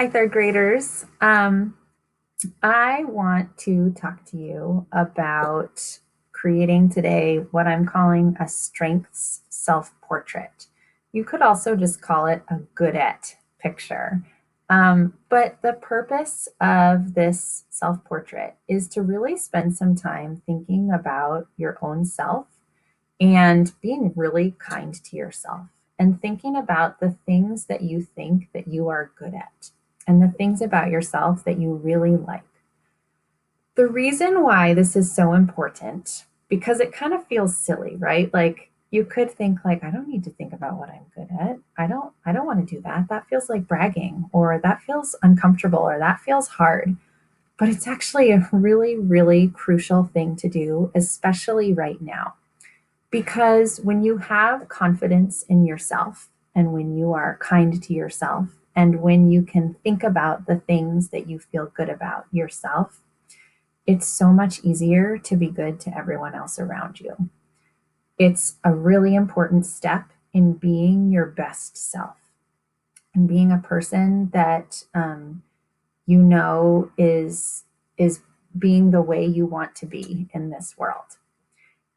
Hi, third graders. I want to talk to you about creating today what I'm calling a strengths self portrait. You could also just call it a good at picture. But the purpose of this self portrait is to really spend some time thinking about your own self and being really kind to yourself and thinking about the things that you think that you are good at and the things about yourself that you really like. The reason why this is so important, because it kind of feels silly, right? Like you could think like, I don't need to think about what I'm good at. I don't want to do that. That feels like bragging, or that feels uncomfortable, or that feels hard. But it's actually a really, really crucial thing to do, especially right now. Because when you have confidence in yourself and when you are kind to yourself and when you can think about the things that you feel good about yourself, it's so much easier to be good to everyone else around you. It's a really important step in being your best self and being a person that you know is being the way you want to be in this world.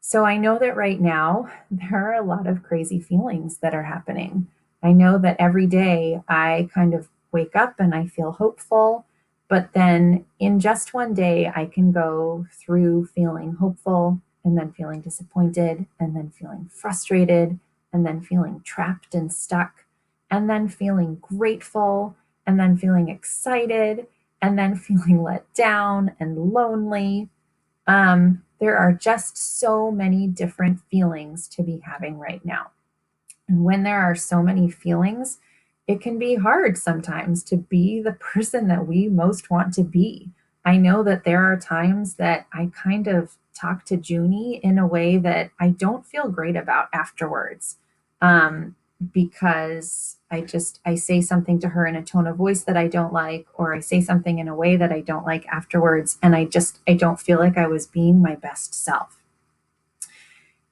So I know that right now there are a lot of crazy feelings that are happening. I know that every day I kind of wake up and I feel hopeful, but then in just one day I can go through feeling hopeful and then feeling disappointed and then feeling frustrated and then feeling trapped and stuck and then feeling grateful and then feeling excited and then feeling let down and lonely. There are just so many different feelings to be having right now. And when there are so many feelings, it can be hard sometimes to be the person that we most want to be. I know that there are times that I kind of talk to Junie in a way that I don't feel great about afterwards. Um, because I say something to her in a tone of voice that I don't like, or I say something in a way that I don't like afterwards, and I don't feel like I was being my best self.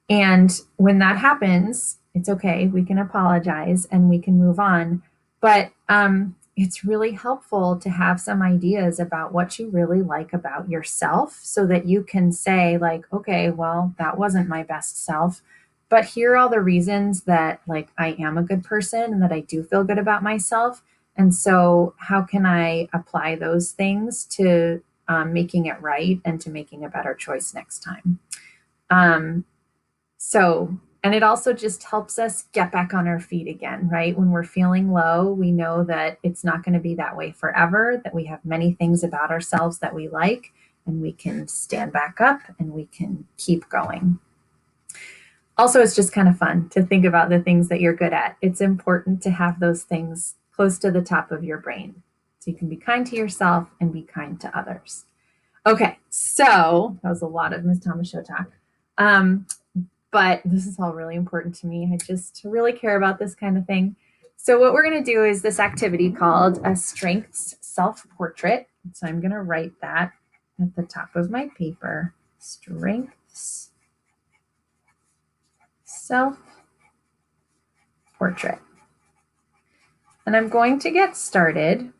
And when that happens, it's okay. We can apologize and we can move on. But it's really helpful to have some ideas about what you really like about yourself so that you can say, like, okay, well, that wasn't my best self. But here are all the reasons that, like, I am a good person and that I do feel good about myself. And so, how can I apply those things to making it right and to making a better choice next time? Um, and it also just helps us get back on our feet again, right? When we're feeling low, we know that it's not going to be that way forever, that we have many things about ourselves that we like, and we can stand back up and we can keep going. Also, it's just kind of fun to think about the things that you're good at. It's important to have those things close to the top of your brain so you can be kind to yourself and be kind to others. Okay, so that was a lot of Ms. Thomas Show talk. But this is all really important to me. I just really care about this kind of thing. So, what we're going to do is this activity called a strengths self portrait. So, I'm going to write that at the top of my paper. Strengths self portrait. And I'm going to get started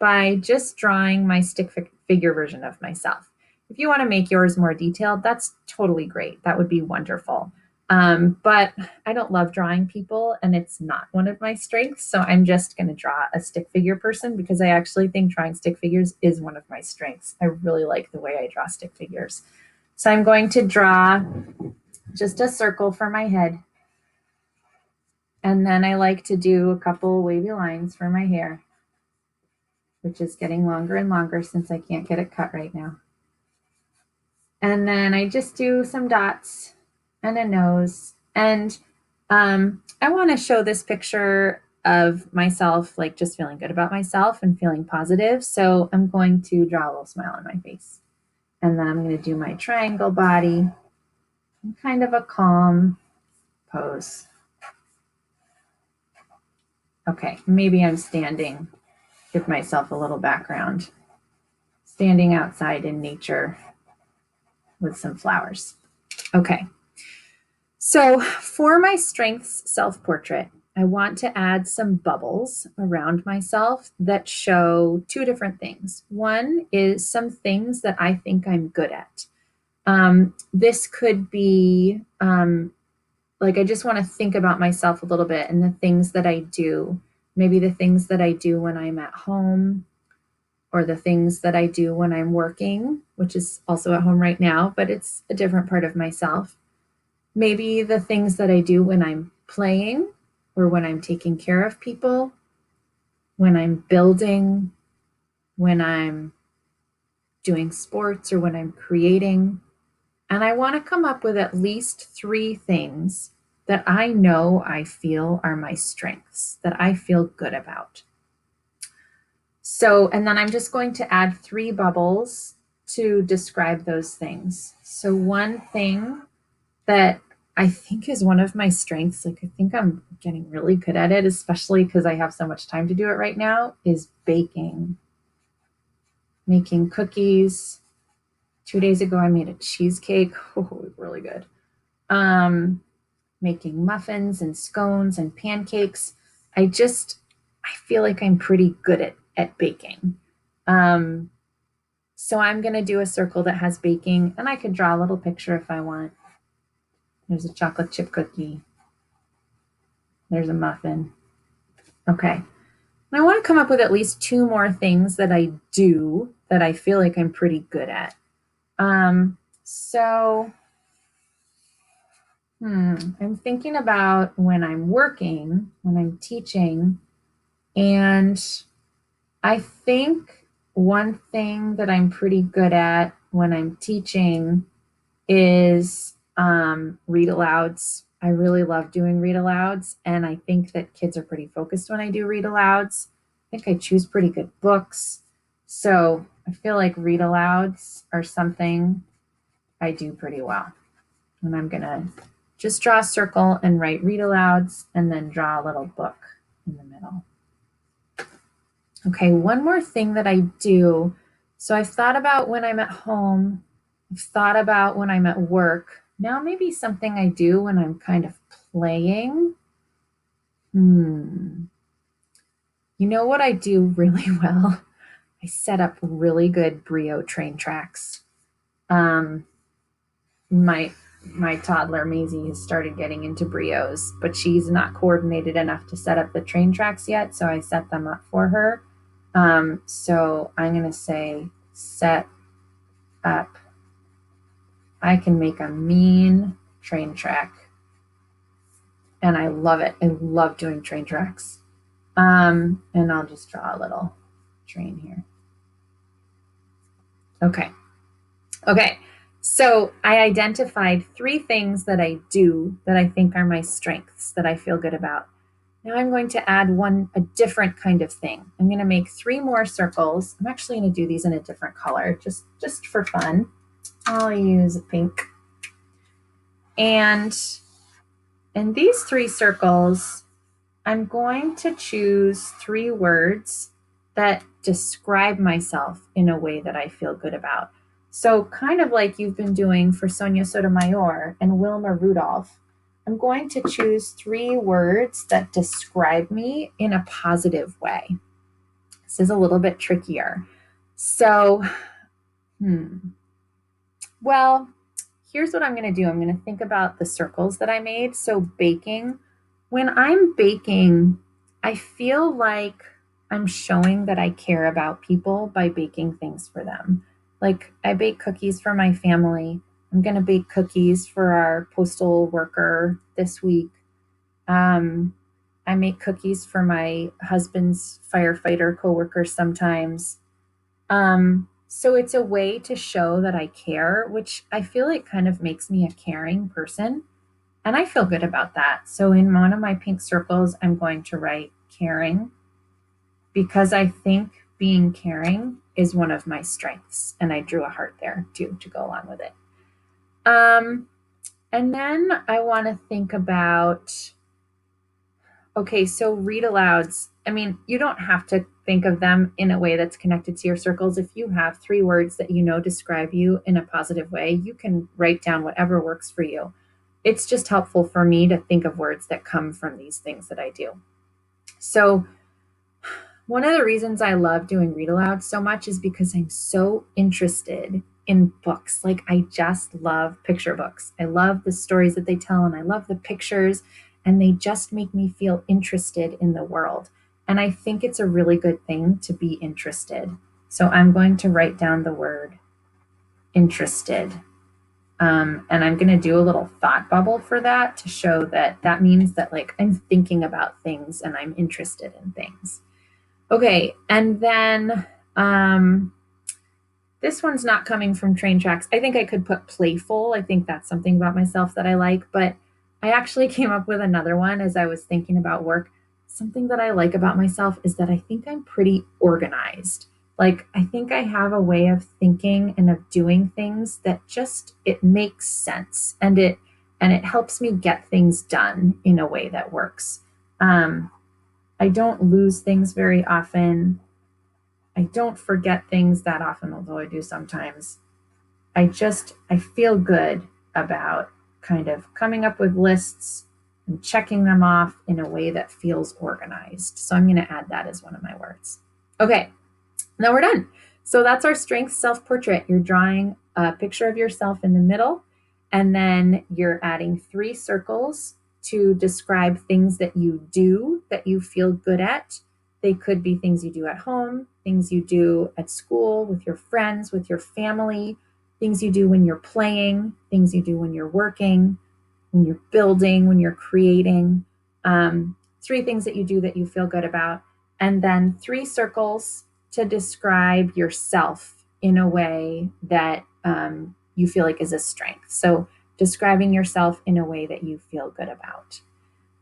by just drawing my stick figure version of myself. If you want to make yours more detailed, that's totally great. That would be wonderful. But I don't love drawing people, and it's not one of my strengths. So I'm just going to draw a stick figure person because I actually think drawing stick figures is one of my strengths. I really like the way I draw stick figures. So I'm going to draw just a circle for my head. And then I like to do a couple wavy lines for my hair, which is getting longer and longer since I can't get it cut right now. And then I just do some dots and a nose. And I want to show this picture of myself, like just feeling good about myself and feeling positive. So I'm going to draw a little smile on my face. And then I'm going to do my triangle body and kind of a calm pose. Okay, maybe I'm standing. Give myself a little background. Standing outside in nature with some flowers. Okay. So for my strengths self-portrait, I want to add some bubbles around myself that show two different things. One is some things that I think I'm good at. This could be like I just want to think about myself a little bit and the things that I do. Maybe the things that I do when I'm at home, or the things that I do when I'm working, which is also at home right now, but it's a different part of myself. Maybe the things that I do when I'm playing, or when I'm taking care of people, when I'm building, when I'm doing sports, or when I'm creating. And I want to come up with at least three things that I know I feel are my strengths, that I feel good about. So, and then I'm just going to add three bubbles to describe those things. So, one thing that I think is one of my strengths, like I think I'm getting really good at it, especially because I have so much time to do it right now, is baking, making cookies. 2 days ago, I made a cheesecake. Oh, it was really good. Um, Making muffins and scones and pancakes. I feel like I'm pretty good at baking. Um, so I'm going to do a circle that has baking, and I could draw a little picture if I want. There's a chocolate chip cookie. There's a muffin. Okay. And I want to come up with at least two more things that I do that I feel like I'm pretty good at. So I'm thinking about when I'm working, when I'm teaching, and I think one thing that I'm pretty good at when I'm teaching is read alouds. I really love doing read alouds, and I think that kids are pretty focused when I do read alouds. I think I choose pretty good books. So I feel like read alouds are something I do pretty well. And I'm going to just draw a circle and write read alouds, and then draw a little book in the middle. Okay, one more thing that I do. So I've thought about when I'm at home, I've thought about when I'm at work. Now maybe something I do when I'm kind of playing. You know what I do really well? I set up really good Brio train tracks. Um, my my toddler Maisie has started getting into Brios, but she's not coordinated enough to set up the train tracks yet, so I set them up for her. So I'm going to say set up. I can make a mean train track. And I love it. I love doing train tracks. And I'll just draw a little train here. Okay. Okay. So I identified three things that I do that I think are my strengths that I feel good about. Now I'm going to add a different kind of thing. I'm going to make three more circles. I'm actually going to do these in a different color, just for fun. I'll use pink. And in these three circles, I'm going to choose three words that describe myself in a way that I feel good about. So kind of like you've been doing for Sonia Sotomayor and Wilma Rudolph, I'm going to choose three words that describe me in a positive way. This is a little bit trickier. So, well, here's what I'm going to do. I'm going to think about the circles that I made. So baking, when I'm baking, I feel like I'm showing that I care about people by baking things for them. Like I bake cookies for my family. I'm going to bake cookies for our postal worker this week. I make cookies for my husband's firefighter coworkers sometimes. So it's a way to show that I care, which I feel like kind of makes me a caring person. And I feel good about that. So in one of my pink circles, I'm going to write caring because I think being caring is one of my strengths. And I drew a heart there too to go along with it. And then I want to think about, okay, so read alouds. I mean, you don't have to think of them in a way that's connected to your circles. If you have three words that you know describe you in a positive way, you can write down whatever works for you. it's just helpful for me to think of words that come from these things that I do. So, one of the reasons I love doing read aloud so much is because I'm so interested in books. Like, I just love picture books. I love the stories that they tell, and I love the pictures, and they just make me feel interested in the world. And I think it's a really good thing to be interested. So, I'm going to write down the word interested. And I'm going to do a little thought bubble for that to show that that means that, like, I'm thinking about things and I'm interested in things. Okay, and then this one's not coming from train tracks. I think I could put playful. I think that's something about myself that I like, but I actually came up with another one as I was thinking about work. Something that I like about myself is that I think I'm pretty organized. Like, I think I have a way of thinking and of doing things that just it makes sense, and it helps me get things done in a way that works. Um, I don't lose things very often. I don't forget things that often, although I do sometimes. I feel good about kind of coming up with lists and checking them off in a way that feels organized. So I'm going to add that as one of my words. Okay, now we're done. So that's our strength self portrait. You're drawing a picture of yourself in the middle, and then you're adding 3 circles to describe things that you do that you feel good at. They could be things you do at home, things you do at school, with your friends, with your family, things you do when you're playing, things you do when you're working, when you're building, when you're creating. 3 things that you do that you feel good about, and then 3 circles to describe yourself in a way that you feel like is a strength. So, describing yourself in a way that you feel good about.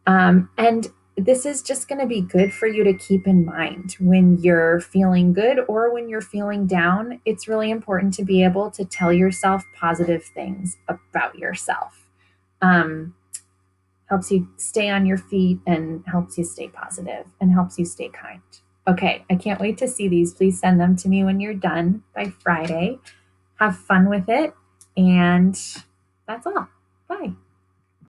And this is just going to be good for you to keep in mind when you're feeling good or when you're feeling down. It's really important to be able to tell yourself positive things about yourself. Um, Helps you stay on your feet and helps you stay positive and helps you stay kind. Okay, I can't wait to see these. Please send them to me when you're done by Friday. Have fun with it. And that's all. Bye.